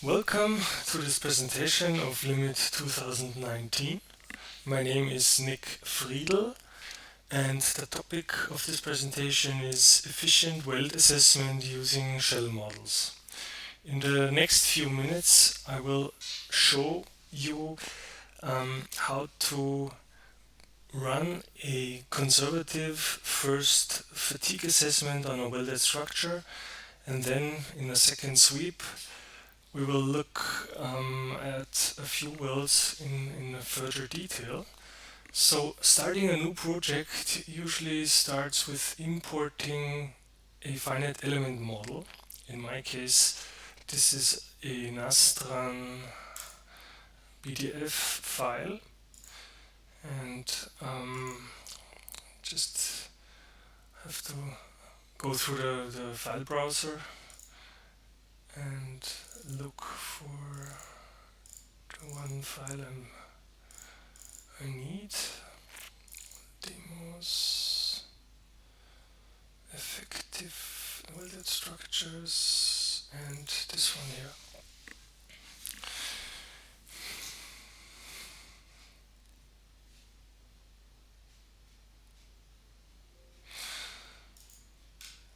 Welcome to this presentation of Limit 2019. My name is Nick Friedl, and the topic of this presentation is efficient weld assessment using shell models. In the next few minutes, I will show you how to run a conservative first fatigue assessment on a welded structure, and then in a second sweep we will look at a few welds in further detail. So starting a new project usually starts with importing a finite element model. In my case, this is a Nastran PDF file, and just have to go through the file browser and look for the one file I need. Demos, effective welded structures, and this one here.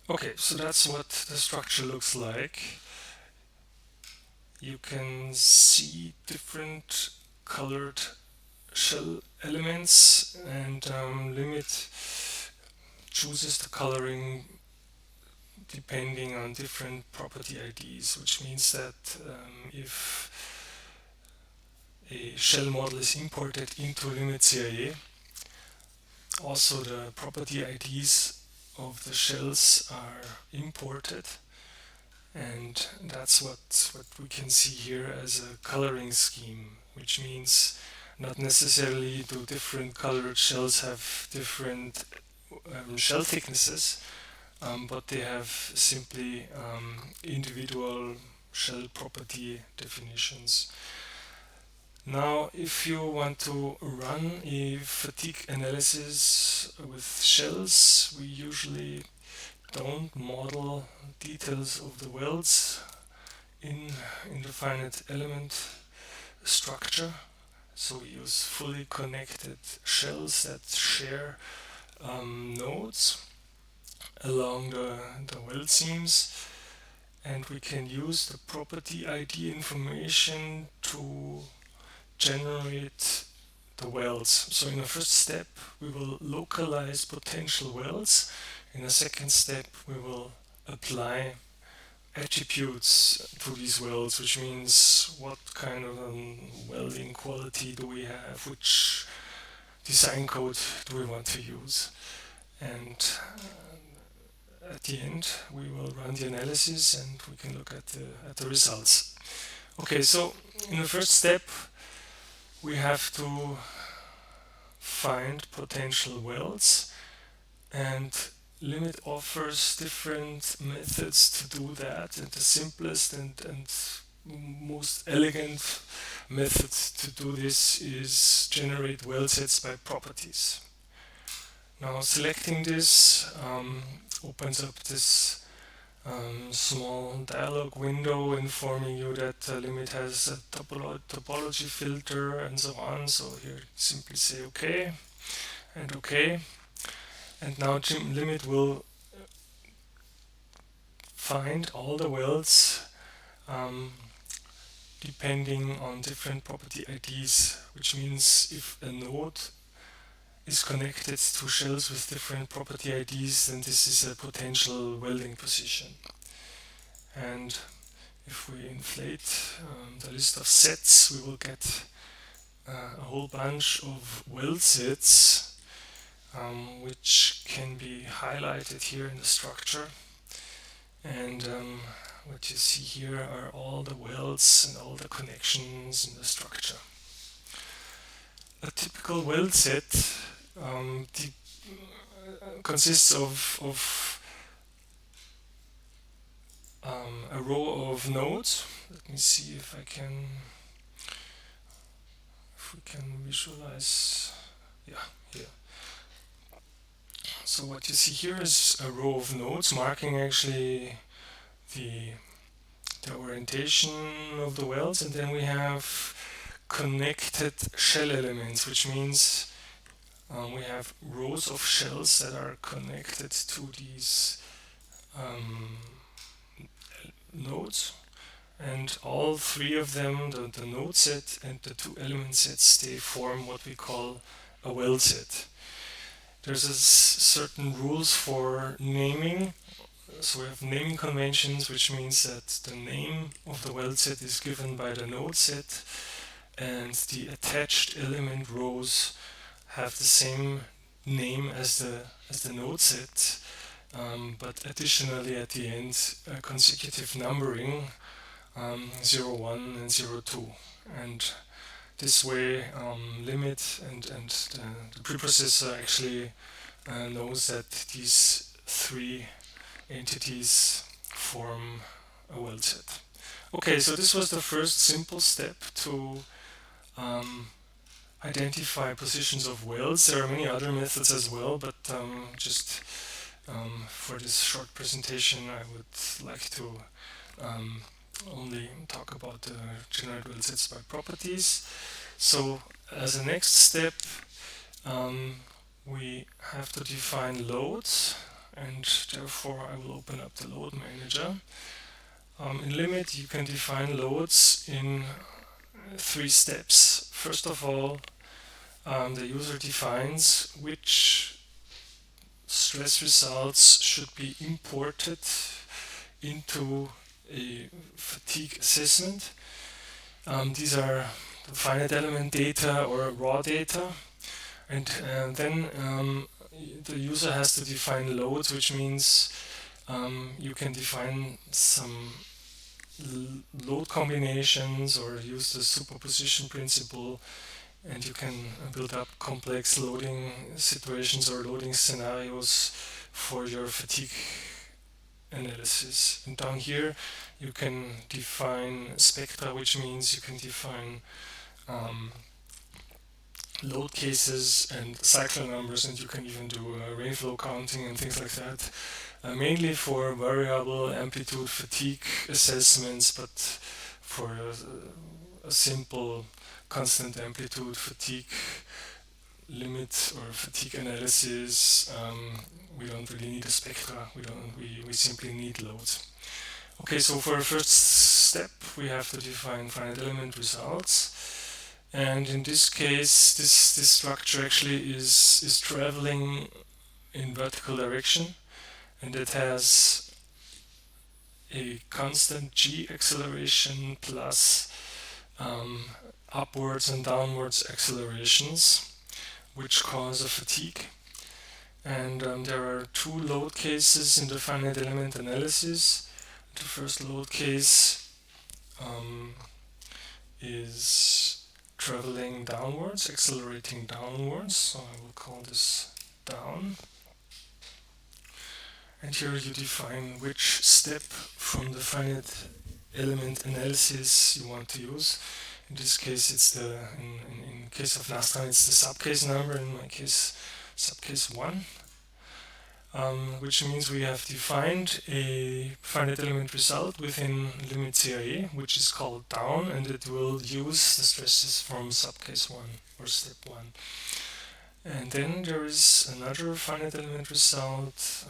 Okay, so that's what the structure looks like. You can see different colored shell elements, and Limit chooses the coloring depending on different property IDs, which means that if a shell model is imported into Limit CIA, also the property IDs of the shells are imported, and that's what we can see here as a coloring scheme, which means not necessarily do different colored shells have different shell thicknesses, but they have simply individual shell property definitions. Now, if you want to run a fatigue analysis with shells, we usually don't model details of the welds in the finite element structure. So we use fully connected shells that share nodes along the weld seams, and we can use the property ID information to generate the welds. So in the first step we will localize potential welds. In the second step we will apply attributes to these welds, which means what kind of welding quality do we have, which design code do we want to use, and at the end we will run the analysis and we can look at the results. Okay, so in the first step we have to find potential welds, and Limit offers different methods to do that, and the simplest and most elegant method to do this is generate Weldsets by properties. Now selecting this opens up this small dialog window informing you that Limit has a topology filter and so on. So here simply say OK and OK, and now Limit will find all the welds depending on different property IDs, which means if a node is connected to shells with different property IDs, then this is a potential welding position. And if we inflate the list of sets, we will get a whole bunch of Weldsets, which can be highlighted here in the structure. And what you see here are all the welds and all the connections in the structure. A typical weld set consists of a row of nodes. Let me see if we can visualize. Yeah, here. So what you see here is a row of nodes marking actually the orientation of the welds, and then we have connected shell elements, which means we have rows of shells that are connected to these nodes, and all three of them, the node set and the two element sets, they form what we call a weld set. There's certain rules for naming. So we have naming conventions, which means that the name of the weld set is given by the node set, and the attached element rows have the same name as the node set, but additionally at the end consecutive numbering, 0, 1 and 0, 2, and this way limit and the preprocessor actually knows that these three entities form a weld set. Okay, so this was the first simple step to identify positions of welds. There are many other methods as well, but just for this short presentation I would like to only talk about the generate weld sets by properties. So as a next step, we have to define loads, and therefore I will open up the load manager. In limit you can define loads in 3 steps. First of all, the user defines which stress results should be imported into a fatigue assessment. These are the finite element data or raw data, and then the user has to define loads, which means you can define some load combinations or use the superposition principle, and you can build up complex loading situations or loading scenarios for your fatigue analysis. And down here you can define spectra, which means you can define load cases and cycle numbers, and you can even do rainflow counting and things like that, mainly for variable amplitude fatigue assessments, but for a simple constant amplitude fatigue limit or fatigue analysis, we don't really need a spectra. We simply need loads. Okay, so for the first step we have to define finite element results, and in this case this structure actually is traveling in vertical direction, and it has a constant g acceleration plus upwards and downwards accelerations, which cause a fatigue. And there are 2 load cases in the finite element analysis. The first load case is traveling downwards, accelerating downwards, so I will call this down. And here you define which step from the finite element analysis you want to use. In this case it's in case of Nastran it's the subcase number, in my case subcase 1, which means we have defined a finite element result within limit CIE, which is called down, and it will use the stresses from subcase 1 or step 1. And then there is another finite element result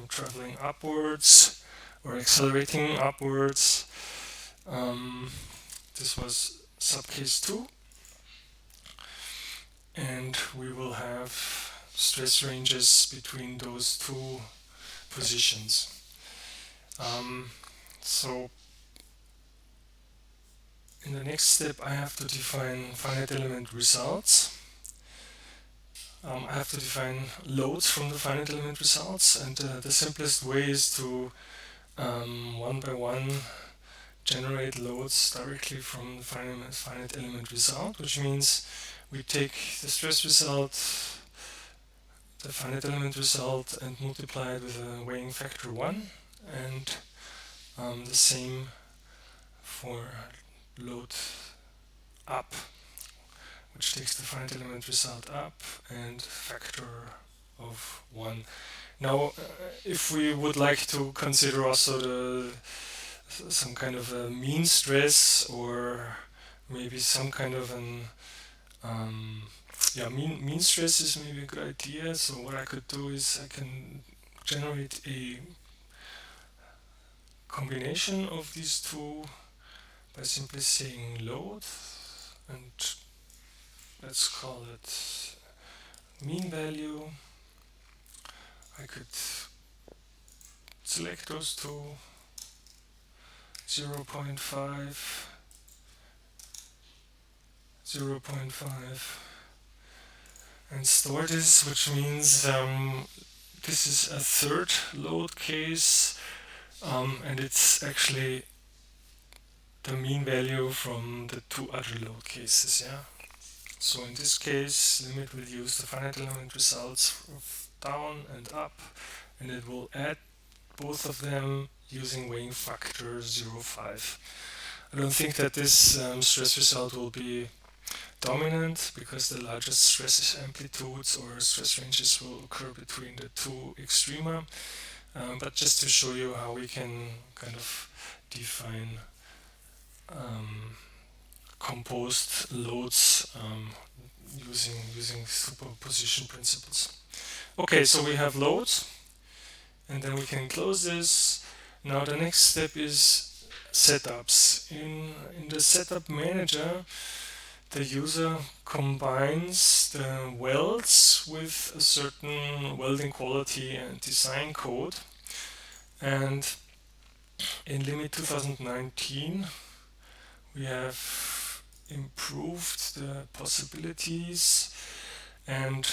traveling upwards or accelerating upwards. This was subcase 2, and we will have stress ranges between those 2 positions. So in the next step I have to define finite element results. I have to define loads from the finite element results, and the simplest way is to one by one generate loads directly from the finite element result, which means we take the stress result, the finite element result, and multiply it with a weighing factor 1, and the same for load up, which takes the finite element result up and factor of 1. Now if we would like to consider also some kind of a mean stress, or maybe some kind of an mean stress is maybe a good idea. So what I could do is I can generate a combination of these two by simply saying load, and let's call it mean value. I could select those two, 0.5, 0.5, and store this, which means this is a third load case, and it's actually the mean value from the two other load cases. Yeah. So in this case, limit will use the finite element results of down and up, and it will add both of them using weighing factor 0.5. I don't think that this stress result will be dominant, because the largest stress amplitudes or stress ranges will occur between the two extrema, but just to show you how we can kind of define composed loads using superposition principles. Okay, so we have loads, and then we can close this. Now the next step is setups. In the setup manager, the user combines the welds with a certain welding quality and design code. And in Limit 2019, we have improved the possibilities, and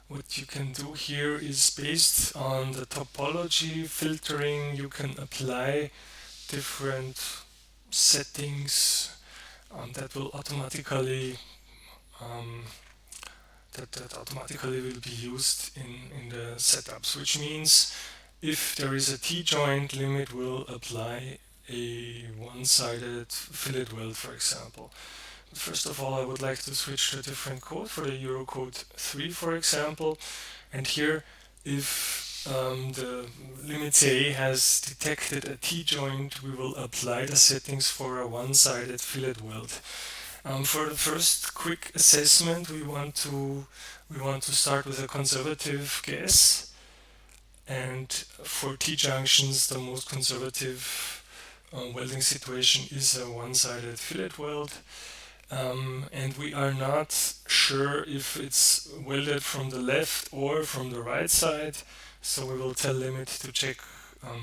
what you can do here is, based on the topology filtering, you can apply different settings that will automatically will be used in the setups, which means if there is a T-joint, limit will apply a one-sided fillet weld, for example. But first of all, I would like to switch to a different code, for the Eurocode 3, for example. And here, if the limit CA has detected a T-joint, we will apply the settings for a one-sided fillet weld. For the first quick assessment, we want to start with a conservative guess, and for T-junctions, the most conservative welding situation is a one-sided fillet weld, and we are not sure if it's welded from the left or from the right side, so we will tell limit to check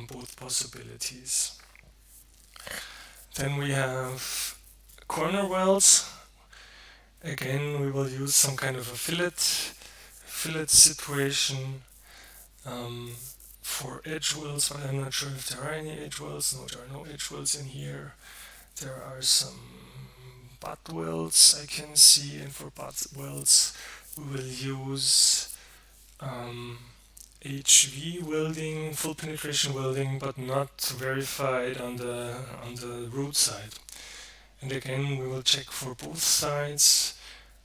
both possibilities. Then we have corner welds. Again, we will use some kind of a fillet situation for edge welds, but I'm not sure if there are any edge welds. No, there are no edge welds in here. There are some butt welds I can see, and for butt welds we will use HV welding, full penetration welding, but not verified on the root side. And again, we will check for both sides.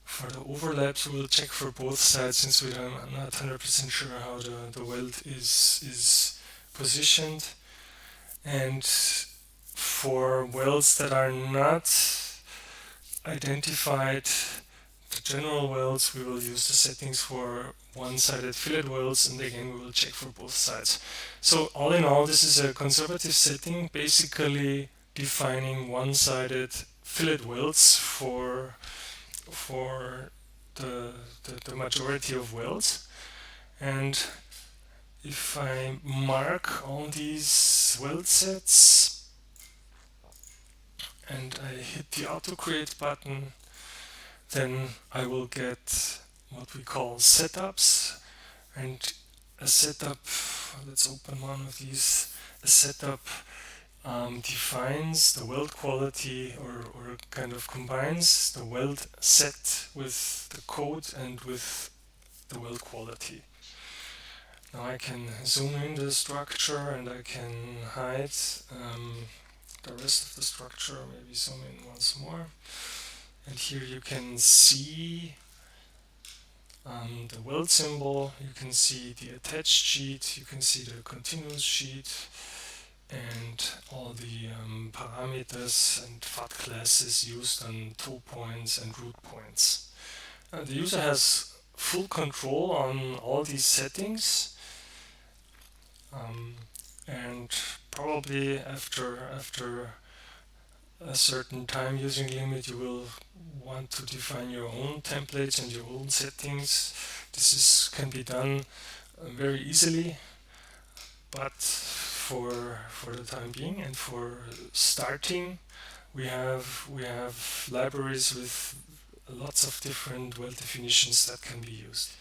For the overlaps, we will check for both sides, since we are not 100% sure how the weld is positioned. And for welds that are not identified, the general welds, we will use the settings for one-sided fillet welds, and again we will check for both sides. So all in all, this is a conservative setting, basically defining one-sided fillet welds for the majority of welds. And if I mark all these weld sets and I hit the auto create button, then I will get what we call setups. And a setup, let's open one of these. A setup defines the weld quality, or kind of combines the weld set with the code and with the weld quality. Now I can zoom in the structure and I can hide the rest of the structure, maybe zoom in once more. And here you can see the weld symbol, you can see the attached sheet, you can see the continuous sheet, and all the parameters and FAT classes used on toe points and root points. The user has full control on all these settings, and probably after a certain time using limit you will want to define your own templates and your own settings. This can be done very easily, but for the time being and for starting, we have libraries with lots of different weld definitions that can be used.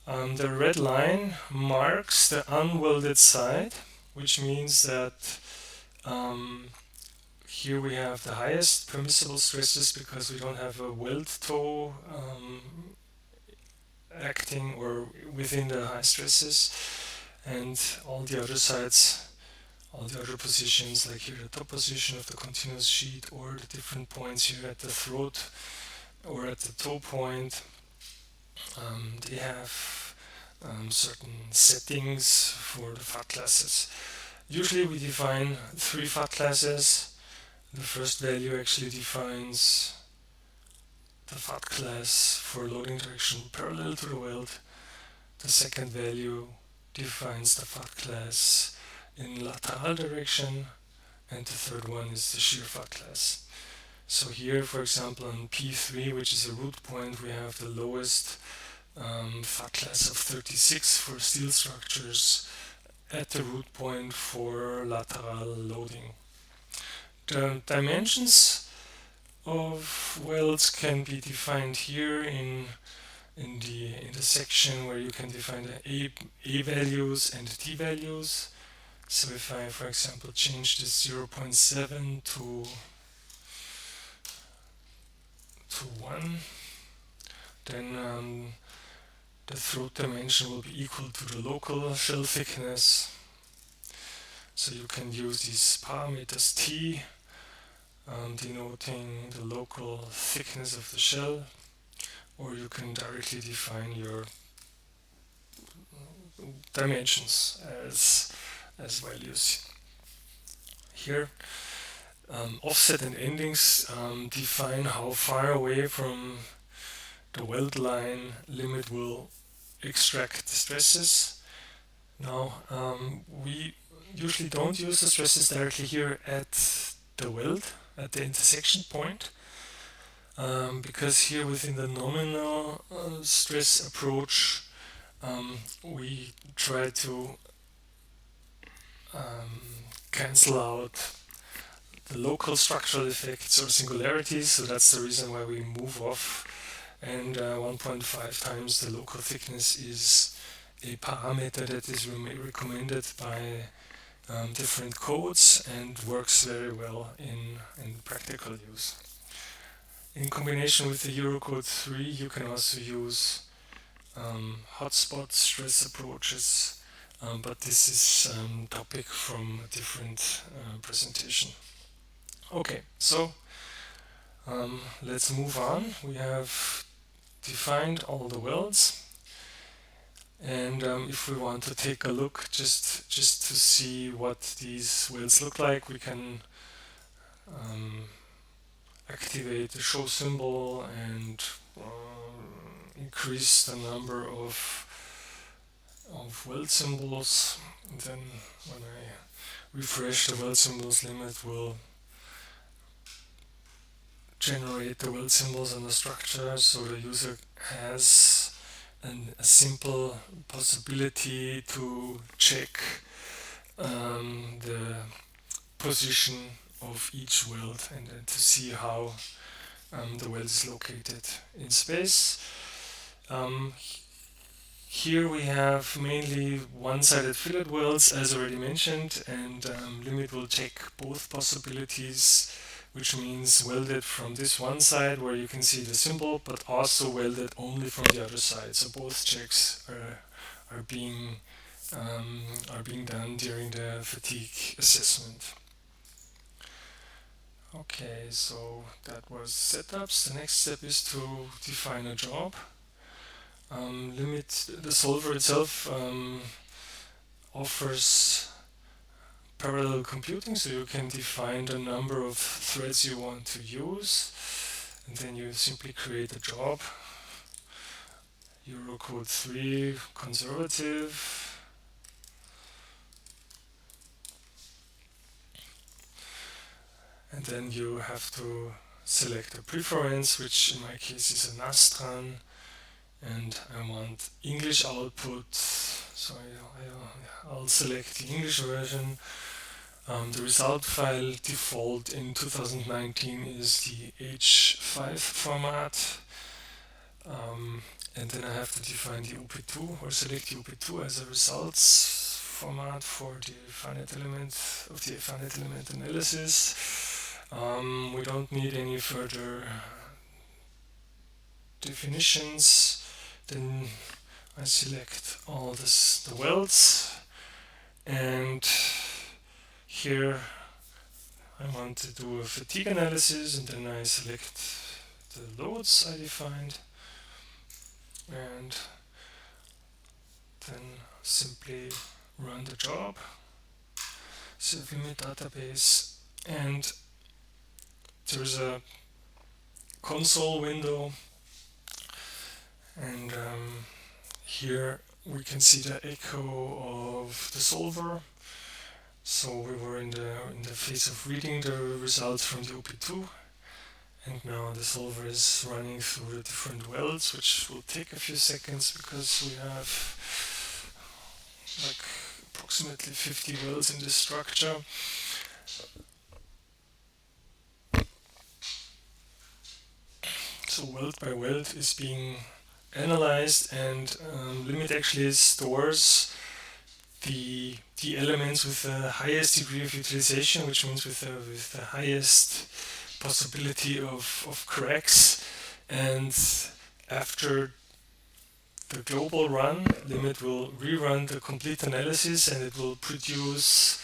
The red line marks the unwelded side, which means that here we have the highest permissible stresses because we don't have a weld toe acting or within the high stresses, and all the other sides, all the other positions, like here the top position of the continuous sheet or the different points here at the throat or at the toe point, they have certain settings for the FAT classes. Usually we define 3 FAT classes. The first value actually defines the FAT class for loading direction parallel to the weld. The second value defines the FAT class in lateral direction, and the third one is the shear FAT class. So here, for example, on P3, which is a root point, we have the lowest FAT class of 36 for steel structures at the root point for lateral loading. The dimensions of welds can be defined here in the section where you can define the A values and T values. So if I, for example, change this 0.7 to 1, then the throat dimension will be equal to the local shell thickness. So you can use these parameters T, denoting the local thickness of the shell, or you can directly define your dimensions as values. Here, offset and endings define how far away from the weld line limit will extract the stresses. Now, we usually don't use the stresses directly here at the weld, at the intersection point, because here within the nominal stress approach, we try to cancel out the local structural effects or singularities, so that's the reason why we move off, and 1.5 times the local thickness is a parameter that is recommended by different codes and works very well in practical use. In combination with the Eurocode 3, you can also use hotspot stress approaches, but this is a topic from a different presentation. Okay, so let's move on. We have defined all the welds, and if we want to take a look just to see what these welds look like, we can activate the show symbol and increase the number of weld symbols. And then when I refresh, the weld symbols limit will generate the weld symbols on the structure, so the user has a simple possibility to check the position of each weld and then to see how the weld is located in space. Here we have mainly one-sided fillet welds, as already mentioned, and limit will check both possibilities, which means welded from this one side where you can see the symbol, but also welded only from the other side. So both checks are being done during the fatigue assessment. Okay, so that was setups. The next step is to define a job. The solver itself offers parallel computing, so you can define the number of threads you want to use, and then you simply create a job. Eurocode 3 conservative, and then you have to select a preference, which in my case is a Nastran, and I want English output, so I'll select the English version. The result file default in 2019 is the H5 format, and then I have to define the OP2 or select the OP2 as a results format for the finite element of the finite element analysis. We don't need any further definitions. Then I select all the welds, and here I want to do a fatigue analysis, and then I select the loads I defined, and then simply run the job, self-limit database, and there's a console window, and here we can see the echo of the solver. So we were in the phase of reading the results from the OP2, and now the solver is running through the different welds, which will take a few seconds because we have like approximately 50 welds in this structure. So weld by weld is being analyzed, and limit actually stores the elements with the highest degree of utilization, which means with the highest possibility of cracks, and after the global run, limit will rerun the complete analysis, and it will produce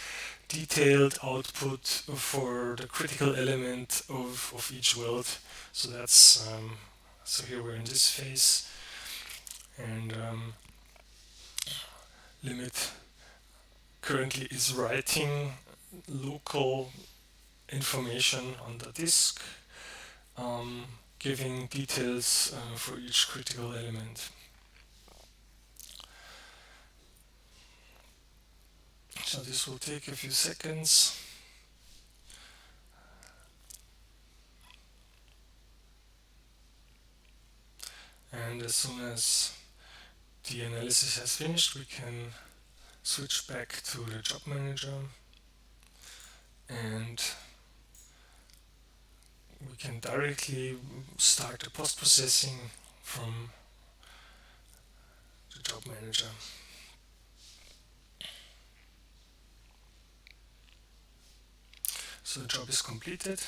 detailed output for the critical element of each weld. So that's so here we're in this phase, and limit currently is writing local information on the disk, giving details for each critical element. So this will take a few seconds. And as soon as the analysis has finished, we can switch back to the job manager, and we can directly start the post-processing from the job manager. So the job is completed,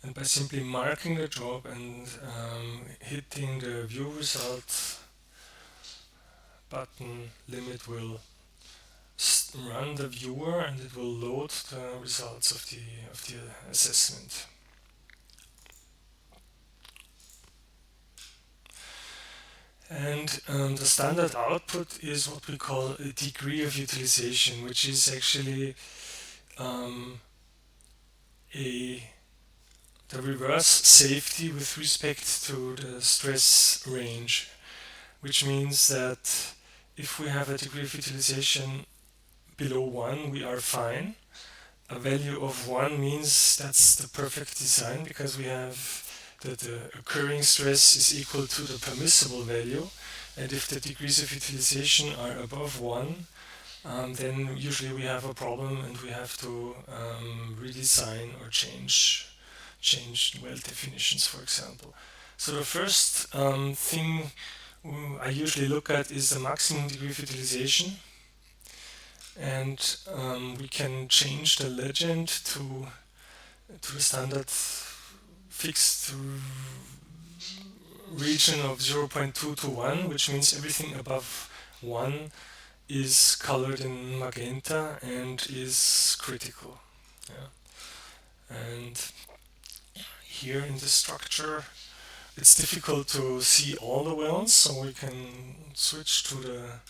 and by simply marking the job and hitting the view result button, limit will run the viewer, and it will load the results of the assessment. And the standard output is what we call a degree of utilization, which is actually the reverse safety with respect to the stress range, which means that if we have a degree of utilization below 1, we are fine. A value of 1 means that's the perfect design, because we have that the occurring stress is equal to the permissible value, and if the degrees of utilization are above 1, then usually we have a problem, and we have to redesign or change weld definitions, for example. So the first thing I usually look at is the maximum degree of utilization, and we can change the legend to the standard fixed region of 0.2 to 1, which means everything above 1 is colored in magenta and is critical. Yeah. And here in the structure, it's difficult to see all the welds, so we can switch to the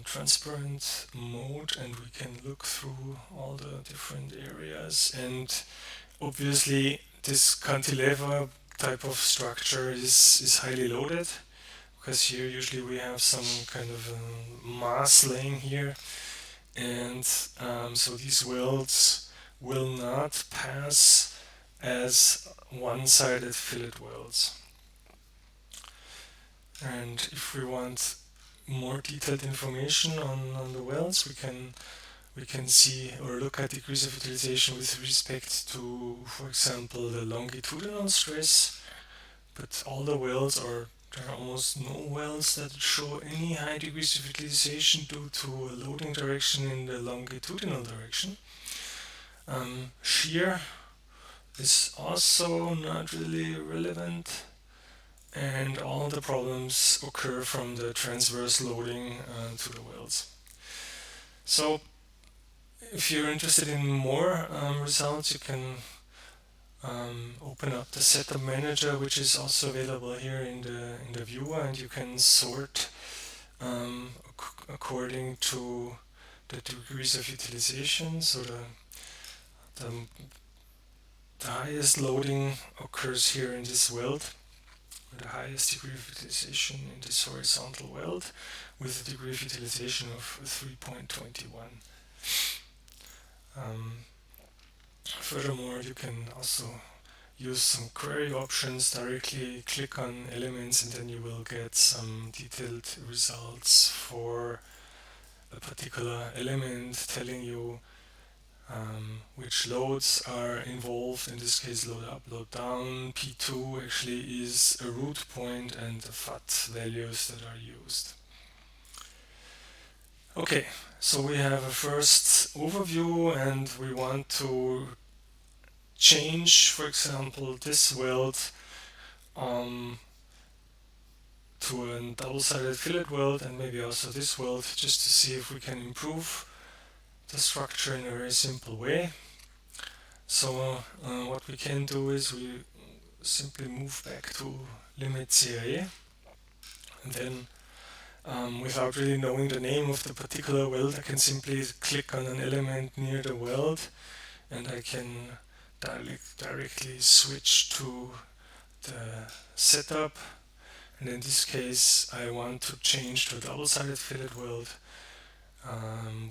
transparent mode, and we can look through all the different areas. And obviously this cantilever type of structure is highly loaded, because here usually we have some kind of mass laying here, and so these welds will not pass as one-sided fillet welds. And if we want more detailed information on the welds, we can see or look at degrees of utilization with respect to, for example, the longitudinal stress. But all the welds, or there are almost no welds that show any high degrees of utilization due to a loading direction in the longitudinal direction. Shear is also not really relevant, and all the problems occur from the transverse loading to the welds. So if you're interested in more results, you can open up the setup manager, which is also available here in the viewer, and you can sort according to the degrees of utilization. So the highest loading occurs here in this weld, the highest degree of utilization in this horizontal weld, with a degree of utilization of 3.21. Furthermore, you can also use some query options, directly click on elements, and then you will get some detailed results for a particular element, telling you which loads are involved. In this case, load up, load down. P2 actually is a root point, and the FAT values that are used. Okay, so we have a first overview, and we want to change, for example, this weld to a double-sided fillet weld, and maybe also this weld, just to see if we can improve the structure in a very simple way. So what we can do is we simply move back to limit CAE, and then without really knowing the name of the particular weld, I can simply click on an element near the weld, and I can directly switch to the setup. And in this case, I want to change to a double-sided fillet weld,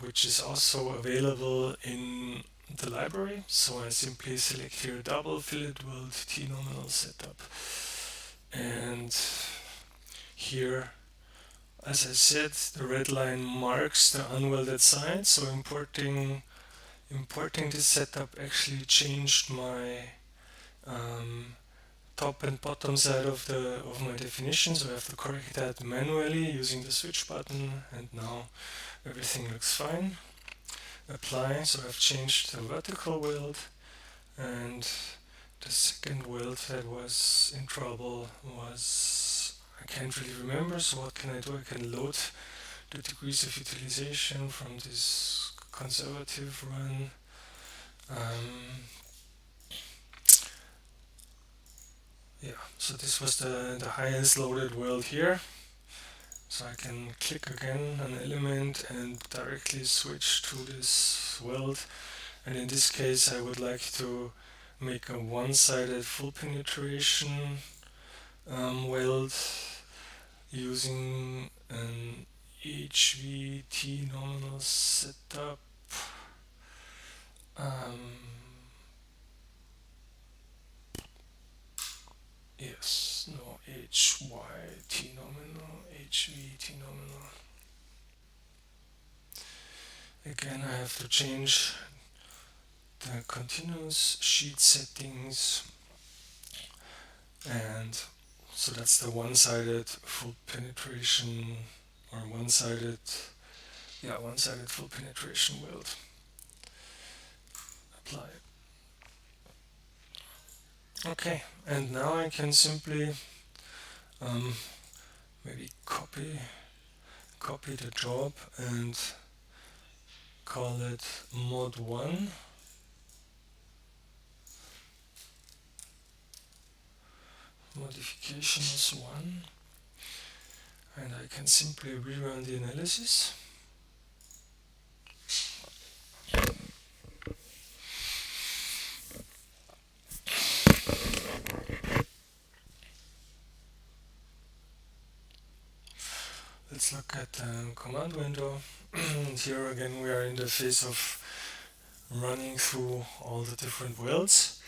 which is also available in the library. So I simply select here double fillet weld T nominal setup, and here, as I said, the red line marks the unwelded side. So importing this setup actually changed my top and bottom side of my definition, so I have to correct that manually using the switch button, and now everything looks fine. Apply, so I've changed the vertical weld, and the second weld that was in trouble was, I can't really remember, so what can I do? I can load the degrees of utilization from this conservative run. Yeah, so this was the highest loaded weld here. So I can click again on an element and directly switch to this weld. And in this case, I would like to make a one-sided full penetration weld using an HVT nominal setup. Yes, no, HYT nominal, HVT nominal. Again, I have to change the continuous sheet settings, and so that's the one-sided full penetration, or one-sided full penetration weld. Apply. Okay, and now I can simply maybe copy the job and call it mod 1. Modifications 1. and I can simply rerun the analysis. Let's look at the command window. Here again we are in the phase of running through all the different welds.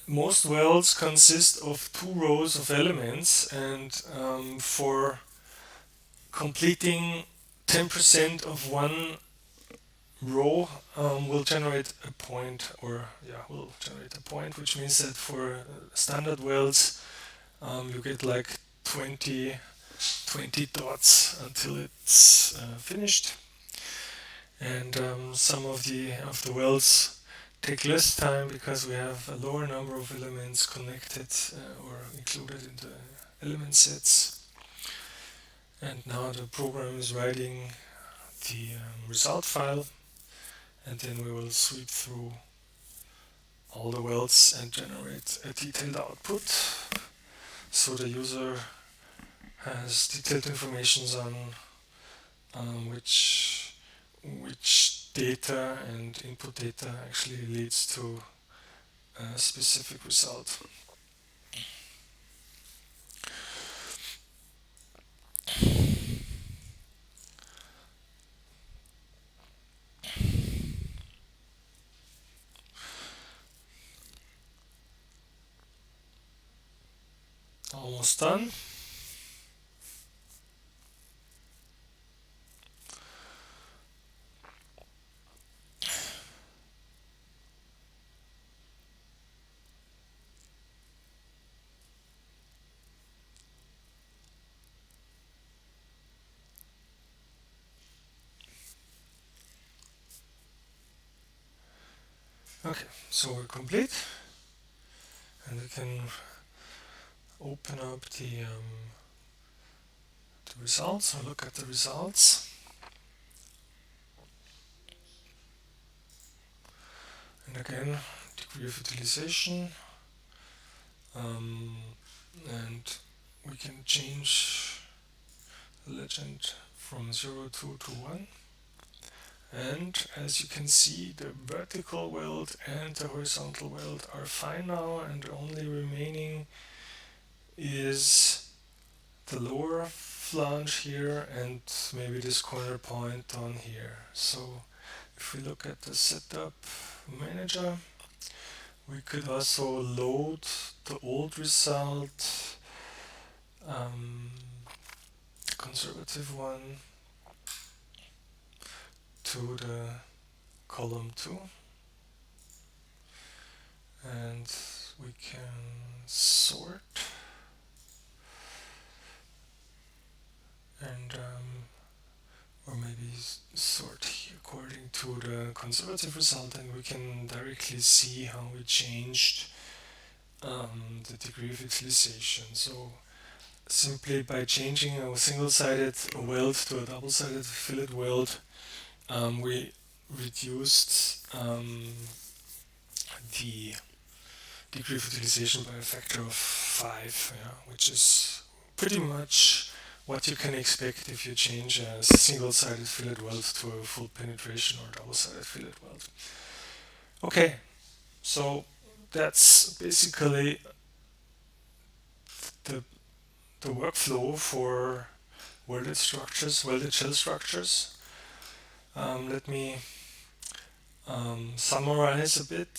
Most welds consist of 2 rows of elements, and for completing 10% of one row will generate a point, which means that for standard welds you get like 20 dots until it's finished, and some of the welds take less time because we have a lower number of elements connected or included in the element sets. And now the program is writing the result file, and then we will sweep through all the welds and generate a detailed output, so the user has detailed information on which data and input data actually leads to a specific result. Almost done. Okay, so we're complete, and we can open up the results, or look at the results. And again, degree of utilization, and we can change the legend from 0 to 1. And as you can see, the vertical weld and the horizontal weld are fine now, and the only remaining is the lower flange here and maybe this corner point on here. So if we look at the setup manager, we could also load the old result, conservative one, to the column 2, and we can sort and or maybe sort according to the conservative result, and we can directly see how we changed the degree of utilization. So simply by changing a single-sided weld to a double-sided fillet weld, we reduced the degree of utilization by a factor of 5, which is pretty much what you can expect if you change a single-sided fillet weld to a full penetration or double-sided fillet weld. Okay, so that's basically the workflow for welded shell structures. Let me summarize a bit.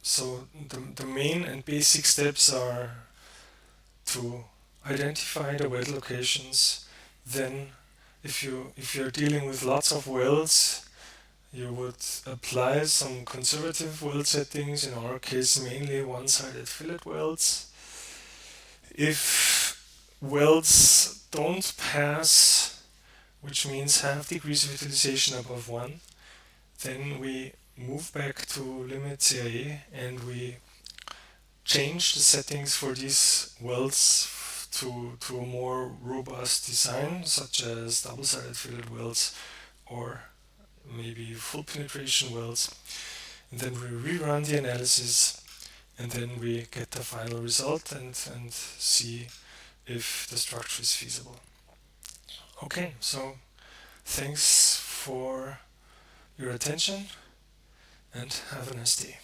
So the main and basic steps are to identify the weld locations. Then if you're dealing with lots of welds, you would apply some conservative weld settings, in our case mainly one-sided fillet welds. If welds don't pass, which means have degrees of utilization above 1, then we move back to limit CIA and we change the settings for these welds to a more robust design, such as double-sided fillet welds or maybe full penetration welds. And then we rerun the analysis, and then we get the final result and see if the structure is feasible. Okay, so thanks for your attention and have a nice day.